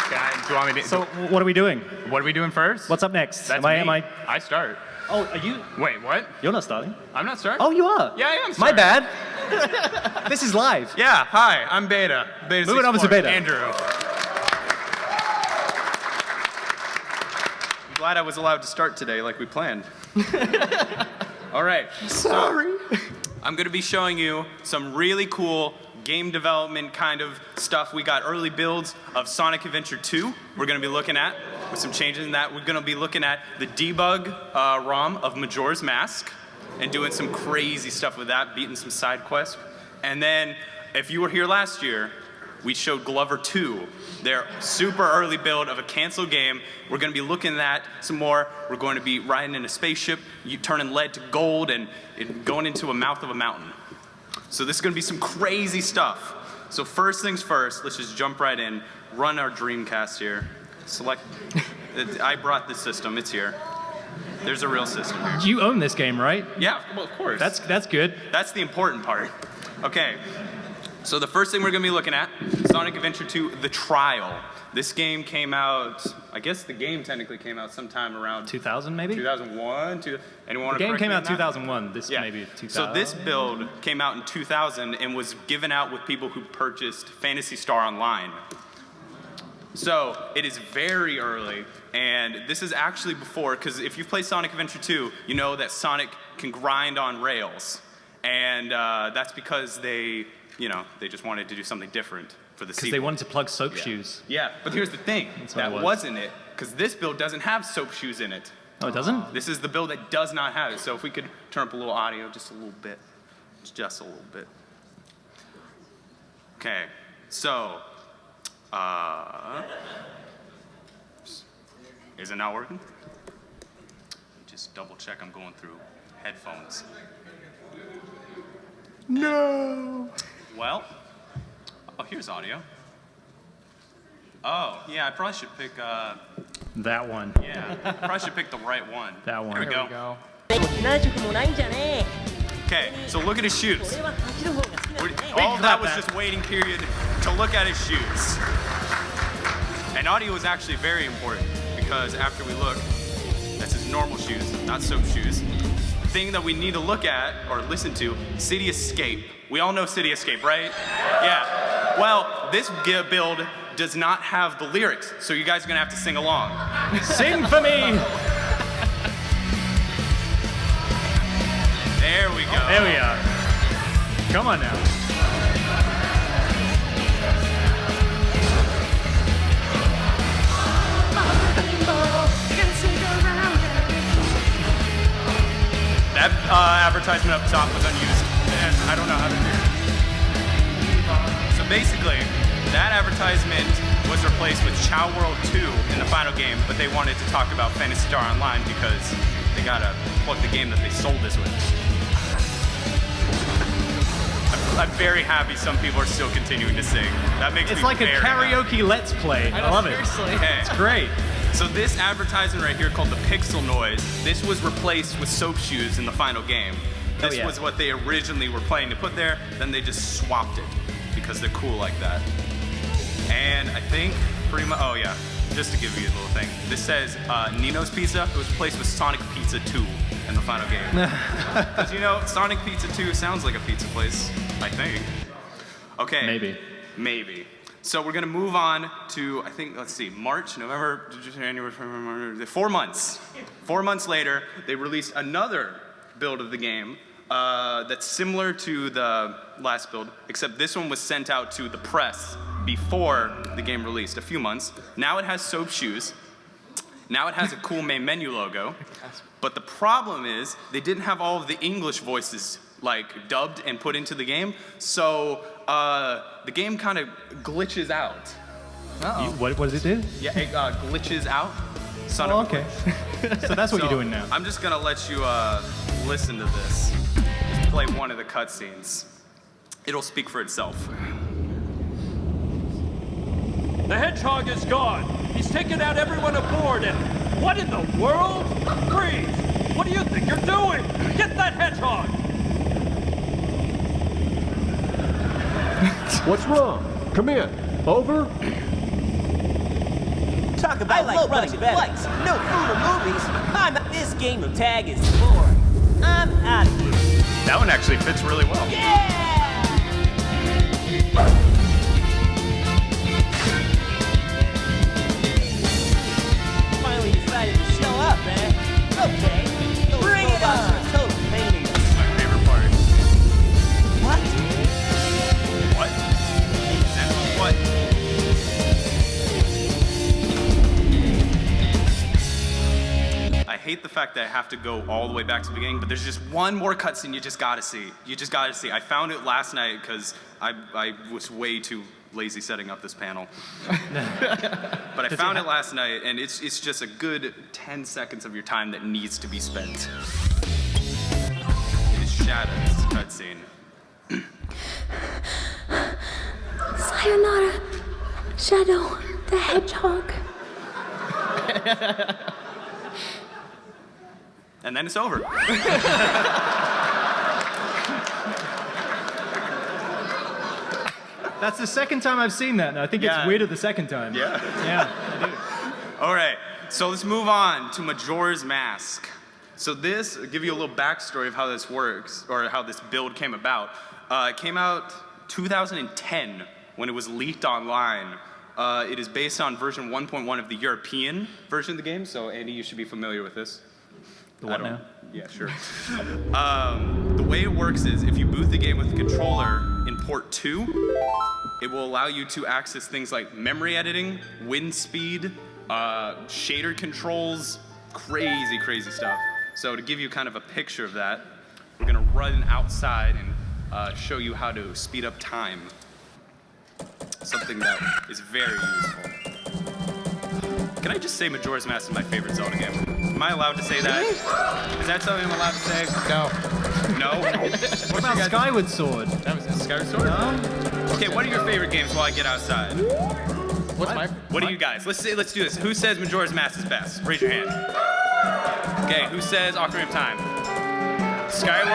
Do you want me to? So what are we doing? What are we doing first? What's up next? That's am me. I? I start. Oh, are you? Wait, what? You're not starting. I'm not starting? Oh, you are? Yeah, I am My starting. bad. This is live. Yeah, hi, I'm Beta. Beta64. Moving over to Beta. Andrew. I'm glad I was allowed to start today like we planned. All right. Sorry. I'm going to be showing you some really cool game development kind of stuff. We got early builds of Sonic Adventure 2 we're going to be looking at with some changes in that. We're going to be looking at the debug ROM of Majora's Mask and doing some crazy stuff with that, beating some side quests. And then, if you were here last year, we showed Glover 2, their super early build of a canceled game. We're going to be looking at some more. We're going to be riding in a spaceship, turning lead to gold, and going into a mouth of a mountain. So this is going to be some crazy stuff. So first things first, let's just jump right in, run our Dreamcast here. Select, I brought this system, it's here. There's a real system here. You own this game, right? Yeah, well, of course. That's good. That's the important part. Okay, so the first thing we're going to be looking at, Sonic Adventure 2, The Trial. This game came out, I guess the game technically came out sometime around 2000 maybe? 2001. Anyone want The to game came out in 2001. This yeah. maybe 2000. So this build came out in 2000 and was given out with people who purchased Phantasy Star Online. So it is very early, and this is actually before, because if you've played Sonic Adventure 2, you know that Sonic can grind on rails. And that's because they just wanted to do something different for the sequel. Because they wanted to plug soap shoes. Yeah, but here's the thing. That wasn't it, because this build doesn't have soap shoes in it. Oh, it doesn't? This is the build that does not have it. So if we could turn up a little audio, just a little bit. Just a little bit. Okay, so, is it not working? Just double check I'm going through headphones. No. Well, oh, here's audio. Oh, yeah, I probably should pick, That one. yeah, probably should pick the right one. That one. Here we There go. we Okay, so look at his shoes. All clap that was that. just waiting period to look at his shoes. And audio is actually very important because after we look, that's his normal shoes, not soap shoes. Thing that we need to look at or listen to, City Escape. We all know City Escape, right? Yeah. Well, this build does not have the lyrics, so you guys are gonna have to sing along. Sing for me. There we go. There we are. Come on now. That advertisement up top was unused, and I don't know how to do it. So basically, that advertisement was replaced with Chow World 2 in the final game, but they wanted to talk about Phantasy Star Online because they gotta plug the game that they sold this with. I'm very happy some people are still continuing to sing. That makes It's me like a very happy. karaoke let's play. I love it. Okay. It's great. So this advertisement right here called the Pixel Noise, this was replaced with soap shoes in the final game. This yeah. was what they originally were planning to put there, then they just swapped it because they're cool like that. And I think pretty much, oh yeah, just to give you a little thing. This says Nino's Pizza. It was replaced with Sonic Pizza 2 in the final game. Because you know, Sonic Pizza 2 sounds like a pizza place, I think. Okay. Maybe. So we're gonna move on to, I think, let's see, March, November, January, February, 4 months. 4 months later, they released another build of the game that's similar to the last build, except this one was sent out to the press before the game released, a few months. Now it has soap shoes. Now it has a cool main menu logo. But the problem is, they didn't have all of the English voices like dubbed and put into the game, so the game kind of glitches out. What does it do? Yeah, it glitches out. Son Oh, of a okay. So that's what you're doing now. I'm just gonna let you listen to this. Just play one of the cutscenes. It'll speak for itself. The hedgehog is gone. He's taken out everyone aboard and what in the world? Freeze! What do you think you're doing? Get that hedgehog! What's wrong? Come in. Over? Talk about low-budget flights, no food or movies. This game of tag is boring. I'm out of here. That one actually fits really well. Yeah! Finally decided to show up, man. Okay. Bring it on. Total pain in the This is my favorite part. What? What? Exactly what? I hate the fact that I have to go all the way back to the beginning, but there's just one more cutscene you just gotta see. You just gotta see. I found it last night because I was way too lazy setting up this panel. But I found it last night, and it's just a good 10 seconds of your time that needs to be spent. It is Shadow's cutscene. Sayonara, Shadow the Hedgehog. And then it's over. That's the second time I've seen that, and I think Yeah. it's weirder the second time. Yeah. Yeah, I do. All right, so let's move on to Majora's Mask. So this, I'll give you a little backstory of how this works, or how this build came about. It came out 2010 when it was leaked online. It is based on version 1.1 of the European version of the game, so Andy, you should be familiar with this. The what now? Yeah, sure. The way it works is if you boot the game with the controller in port 2, it will allow you to access things like memory editing, wind speed, shader controls, crazy stuff. So to give you kind of a picture of that, we're gonna run outside and show you how to speed up time. Something that is very useful. Can I just say Majora's Mask is my favorite Zelda game? Am I allowed to say that? Is that something I'm allowed to say? No. No? What about Skyward Sword? That was it. Skyward Sword? Okay, what are your favorite games while I get outside? What's my? What do you guys? Let's do this. Who says Majora's Mask is best? Raise your hand. Okay, who says Ocarina of Time? Skyward.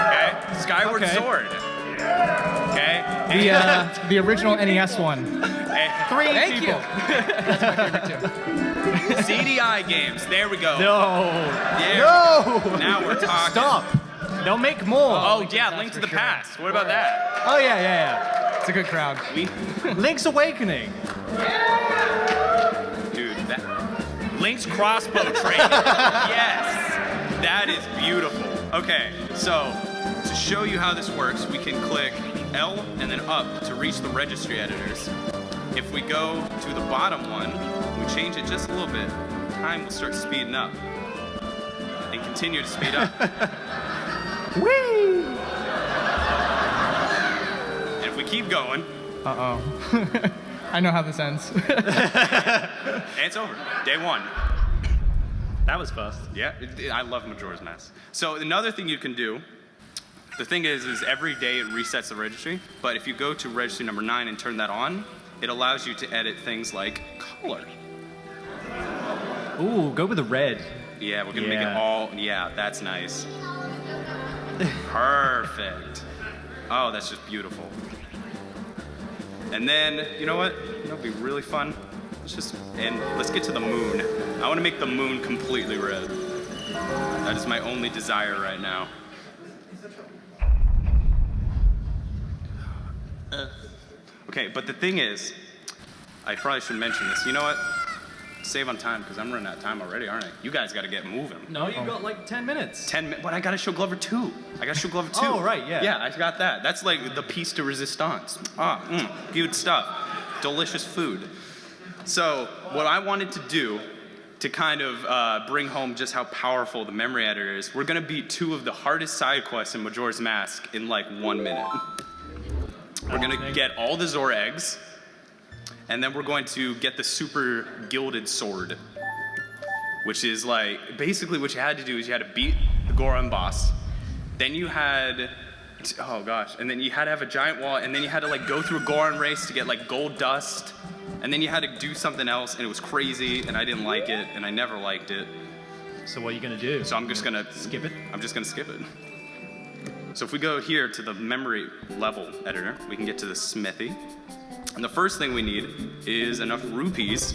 Okay. Skyward Sword. Okay. The original NES one. Three Thank people. you. That's my favorite too. CDI games. There we go. No. There. No. Now we're talking. Stop. They'll make more. Oh yeah, Link to the Past. What about that? Oh, yeah. It's a good crowd. Link's Awakening. Dude, that Link's crossbow training. Yes, that is beautiful. Okay, so to show you how this works, we can click L and then up to reach the registry editors. If we go to the bottom one, we change it just a little bit, time will start speeding up and continue to speed up. Whee! And if we keep going, Uh-oh. I know how this ends. and it's over. Day one. That was fast. Yeah, I love Majora's Mask. So another thing you can do, the thing is every day it resets the registry, but if you go to registry number 9 and turn that on, it allows you to edit things like color. Ooh, go with the red. Yeah, we're gonna make it all, that's nice. Perfect. Oh, that's just beautiful. And then, you know what? It'll be really fun. Let's get to the moon. I wanna make the moon completely red. That is my only desire right now. Okay, but the thing is, I probably should mention this. You know what? Save on time, because I'm running out of time already, aren't I? You guys got to get moving. No, you got like 10 minutes. 10 minutes, but I got to show Glover 2. I got to show Glover 2. Oh, right, yeah. Yeah, I got that. That's like the piece de resistance. Good stuff. Delicious food. So, what I wanted to do to kind of bring home just how powerful the memory editor is, we're going to beat 2 of the hardest side quests in Majora's Mask in like 1 minute. We're going to get all the Zora eggs, and then we're going to get the super gilded sword, which is like, basically what you had to do is you had to beat the Goron boss, then you had, oh gosh, and then you had to have a giant wall, and then you had to like go through a Goron race to get like gold dust, and then you had to do something else, and it was crazy, and I didn't like it, and I never liked it. So what are you gonna do? So I'm just gonna skip it? I'm just gonna skip it. So if we go here to the memory level editor, we can get to the smithy. And the first thing we need is enough rupees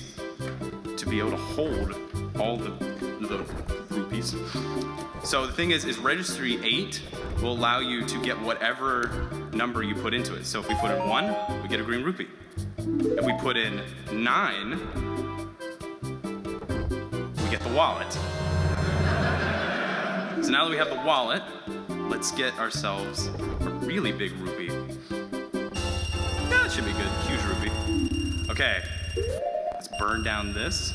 to be able to hold all the rupees. So the thing is registry 8 will allow you to get whatever number you put into it. So if we put in 1, we get a green rupee. If we put in 9, we get the wallet. So now that we have the wallet, let's get ourselves a really big rupee. Yeah, that should be good. Huge rupee. Okay, let's burn down this.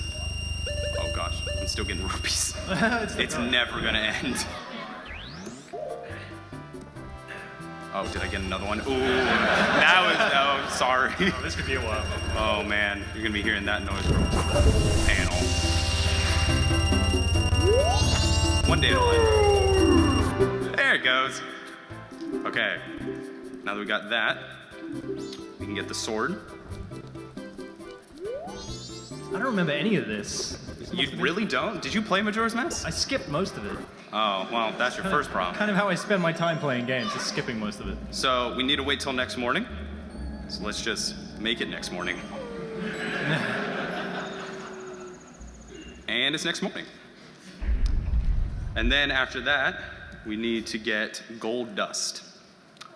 Oh gosh, I'm still getting rupees. It's never gonna end. Oh, did I get another one? Ooh, oh, sorry. This could be a while. Oh man, you're gonna be hearing that noise from panel. One day it'll end. There it goes. Okay, now that we got that, we can get the sword. I don't remember any of this. You really don't? Did you play Majora's Mask? I skipped most of it. Oh, well, that's your first problem. Kind of how I spend my time playing games, is skipping most of it. So we need to wait till next morning. So let's just make it next morning. And it's next morning. And then after that, we need to get gold dust,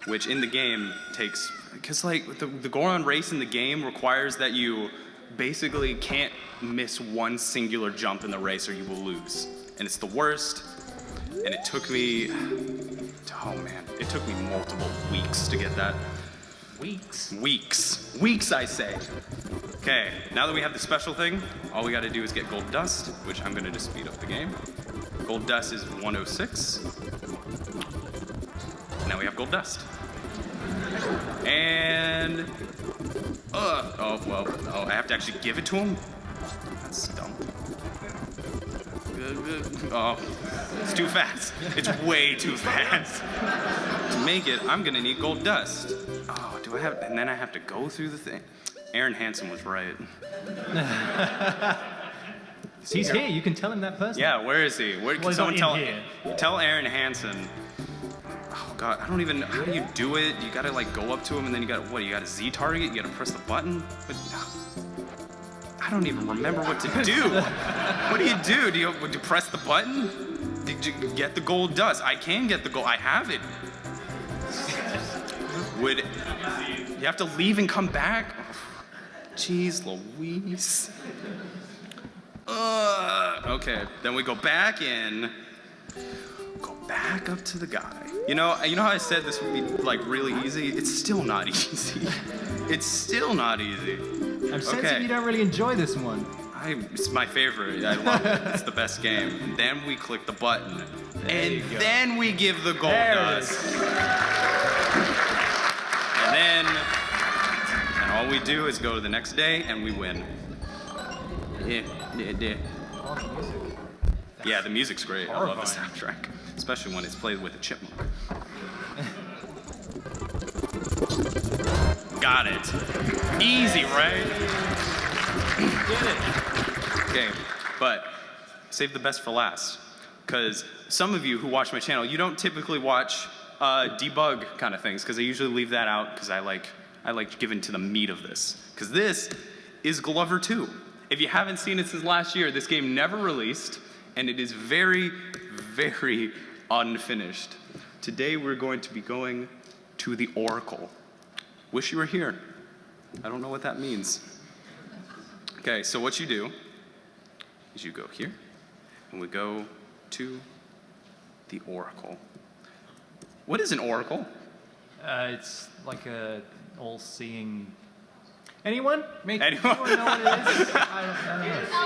which in the game takes, because like the Goron race in the game requires that you basically can't miss one singular jump in the race or you will lose. And it's the worst. And it took me, oh man, it took me multiple weeks to get that. Weeks? Weeks. Weeks, I say. Okay, now that we have the special thing, all we gotta do is get gold dust, which I'm gonna just speed up the game. Gold dust is 106. Now we have gold dust. And, oh, I have to actually give it to him? That's dumb. Oh, it's too fast. It's way too fast. To make it, I'm gonna need gold dust. Oh, do I have, and then I have to go through the thing. Aaron Hansen was right. He's here, you can tell him that person. Yeah, where is he? Where, can Well, he's someone not in tell Aaron Hansen. Oh God, I don't even, how do you do it? You gotta like go up to him and then you gotta, what, you gotta Z target? You gotta press the button? But, I don't even remember what to do. What do you do? Do you press the button? Did you get the gold dust? I can get the gold, I have it. Would, you have to leave and come back? Jeez Louise. Okay, then we go back in, go back up to the guy. You know how I said this would be like really easy? It's still not easy. It's still not easy. I'm sensing you don't really enjoy this one. It's my favorite. I love it. It's the best game. And then we click the button, and then we give the gold dust. And all we do is go to the next day and we win. Yeah, the music's great. I love the soundtrack, especially when it's played with a chipmunk. Got it. Easy, right? Did it. Okay, but save the best for last, because some of you who watch my channel, you don't typically watch debug kind of things, because I usually leave that out because I like giving to the meat of this, because this is Glover 2. If you haven't seen it since last year, this game never released, and it is very, very unfinished. Today we're going to be going to the Oracle. Wish you were here. I don't know what that means. Okay, so what you do is you go here, and we go to the Oracle. What is an Oracle? It's like a all-seeing... Anyone? Anyone? Know what it is? I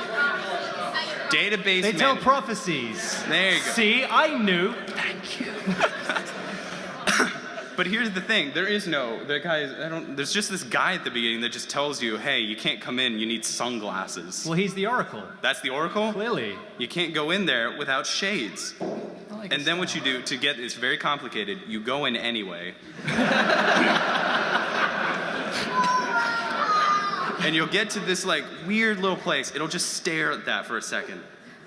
don't know. Database They tell management. prophecies. There you go. See, I knew. Thank you. But here's the thing, there's just this guy at the beginning that just tells you, hey, you can't come in, you need sunglasses. Well, he's the Oracle. That's the Oracle? Clearly. You can't go in there without shades. Like And then what you do to get, it's very complicated, you go in anyway. And you'll get to this like weird little place, it'll just stare at that for a second.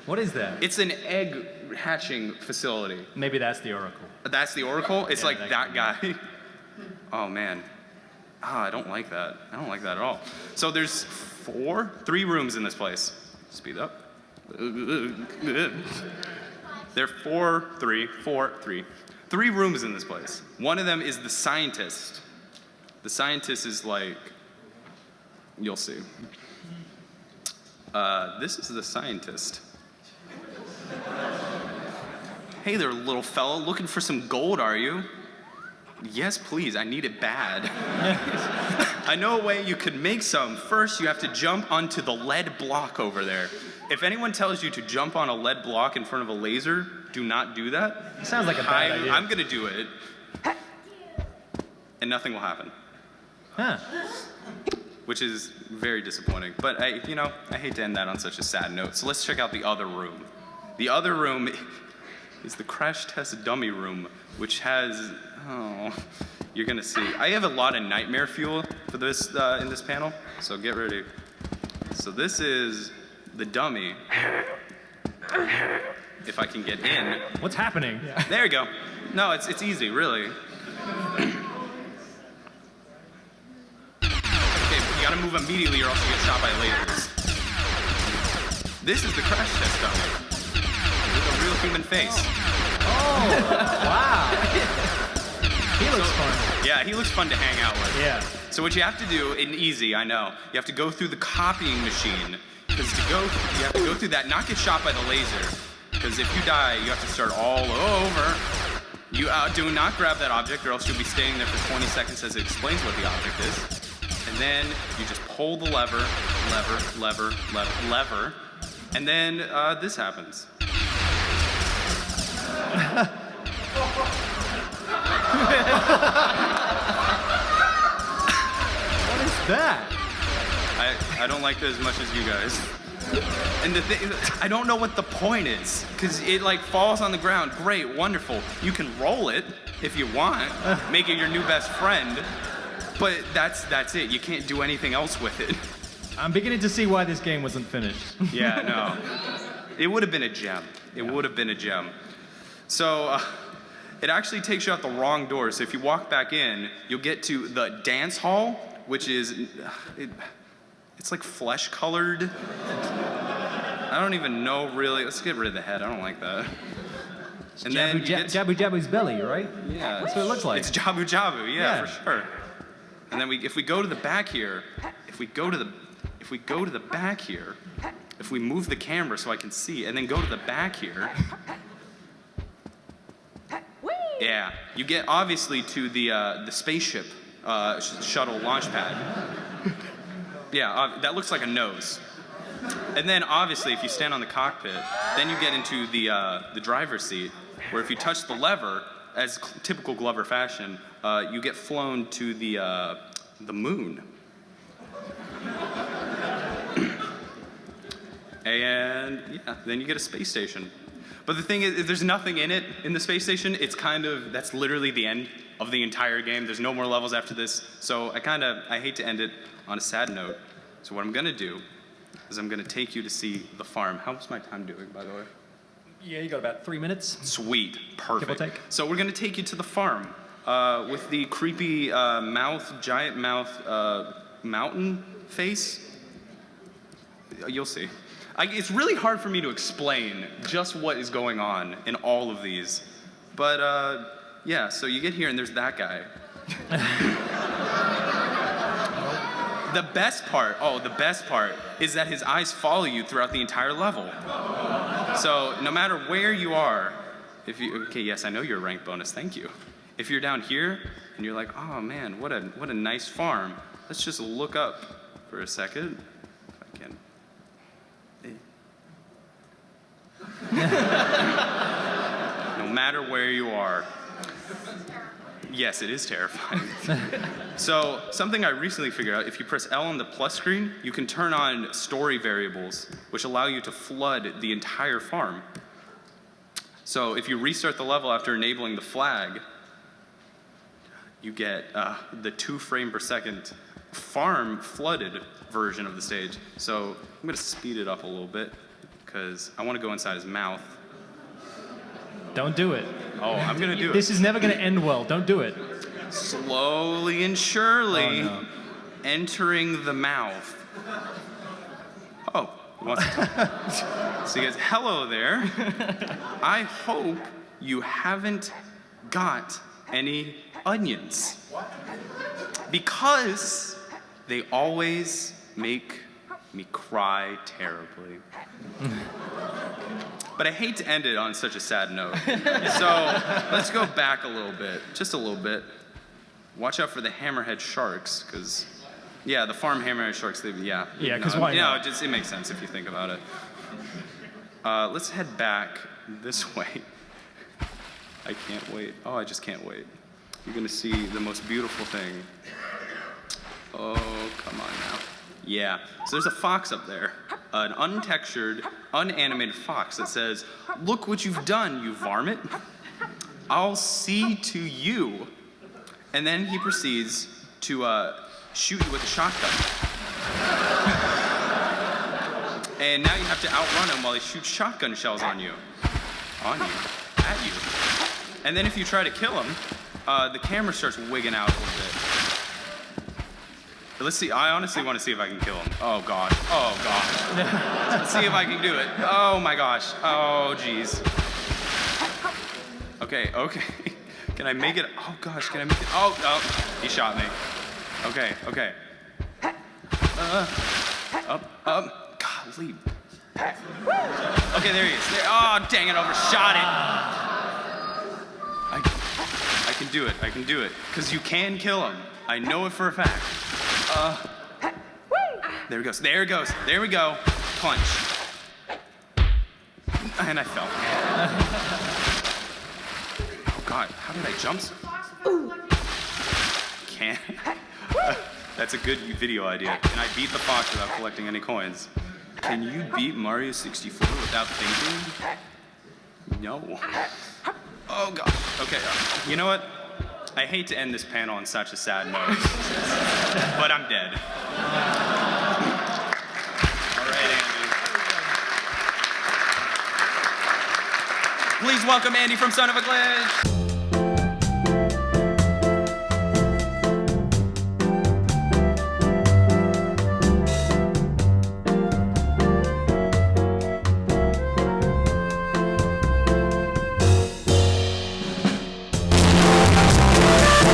What is that? It's an egg hatching facility. Maybe that's the Oracle. That's the Oracle? It's Yeah, like that guy. Oh man. I don't like that. I don't like that at all. So there's 3 rooms in this place. Speed up. There are 3 rooms in this place. One of them is the scientist. The scientist is like, you'll see. This is the scientist. Hey there, little fella, looking for some gold, are you? Yes, please, I need it bad. I know a way you could make some. First, you have to jump onto the lead block over there. If anyone tells you to jump on a lead block in front of a laser, do not do that. Sounds like a bad idea. I'm gonna do it. And nothing will happen. Huh. Which is very disappointing. But I hate to end that on such a sad note. So let's check out the other room. The other room is the crash test dummy room, which has, you're gonna see. I have a lot of nightmare fuel for this in this panel, so get ready. So this is the dummy. If I can get in. What's happening? Yeah. There you go. No, it's easy, really. You gotta move immediately or else you get shot by lasers. This is the crash test dummy with a real human face. Oh, wow. He looks fun. Yeah, he looks fun to hang out with. Yeah. So what you have to do, in easy, I know, you have to go through the copying machine. Because you have to go through that, not get shot by the laser. Because if you die, you have to start all over. You do not grab that object or else you'll be staying there for 20 seconds as it explains what the object is. And then you just pull the lever, and then this happens. What is that? I don't like that as much as you guys. And the thing, I don't know what the point is, because it like falls on the ground. Great, wonderful. You can roll it if you want, make it your new best friend. But that's it. You can't do anything else with it. I'm beginning to see why this game wasn't finished. Yeah, no. It would have been a gem. It would have been a gem. So it actually takes you out the wrong door. So if you walk back in, you'll get to the dance hall, which is, it's like flesh-colored. I don't even know really. Let's get rid of the head. I don't like that. And then you get Jabu Jabu's belly, right? Yeah, that's what it looks like. It's Jabu Jabu, yeah, for sure. And then if we go to the back here, if we move the camera so I can see, and then go to the back here, yeah, you get obviously to the spaceship shuttle launch pad. Yeah, that looks like a nose. And then obviously if you stand on the cockpit, then you get into the driver's seat, where if you touch the lever, as typical Glover fashion, you get flown to the moon. And yeah, then you get a space station. But the thing is, there's nothing in it in the space station. It's that's literally the end of the entire game. There's no more levels after this. So I hate to end it on a sad note. So what I'm gonna do is I'm gonna take you to see the farm. How's my time doing, by the way? Yeah, you got about 3 minutes. Sweet, perfect. Give or take. So we're gonna take you to the farm with the creepy giant mouth mountain face. You'll see. It's really hard for me to explain just what is going on in all of these. But yeah, so you get here and there's that guy. The best part is that his eyes follow you throughout the entire level. So no matter where you are, okay, yes, I know you're a rank bonus, thank you. If you're down here and you're like, oh man, what a nice farm. Let's just look up for a second, if I can. No matter where you are. Yes, it is terrifying. So something I recently figured out, if you press L on the plus screen, you can turn on story variables, which allow you to flood the entire farm. So if you restart the level after enabling the flag, you get the 2 frame per second farm flooded version of the stage. So I'm gonna speed it up a little bit because I wanna go inside his mouth. Don't do it. Oh, I'm gonna do it. This is never gonna end well. Don't do it. Slowly and surely entering the mouth. Oh, he wants to talk. So he goes, hello there. I hope you haven't got any onions. Because they always make me cry terribly. But I hate to end it on such a sad note. So let's go back a little bit, just a little bit. Watch out for the hammerhead sharks, because, yeah, the farm hammerhead sharks, yeah. Yeah, 'cause why not? It makes sense if you think about it. Let's head back this way. I can't wait. Oh, I just can't wait. You're gonna see the most beautiful thing. Oh, come on now. Yeah, so there's a fox up there, an untextured, unanimated fox that says, look what you've done, you varmint. I'll see to you. And then he proceeds to shoot you with a shotgun. And now you have to outrun him while he shoots shotgun shells on you. On you, at you. And then if you try to kill him, the camera starts wigging out a little bit. Let's see, I honestly want to see if I can kill him. Oh gosh, oh gosh. Let's see if I can do it. Oh my gosh, oh jeez. Okay, okay. Can I make it? Oh gosh, can I make it? Oh, oh, he shot me. Okay, okay. Up, golly. Okay, there he is. There. Oh, dang it, overshot it. I can do it, I can do it. Because you can kill him. I know it for a fact. There he goes, there it goes, there we go. Punch. And I fell. Oh God, how did I jump? Can't. That's a good video idea. Can I beat the fox without collecting any coins? Can you beat Mario 64 without thinking? No. Oh gosh. Okay, you know what? I hate to end this panel on such a sad note, but I'm dead. All right, Andy. Please welcome Andy from Son of a Glitch.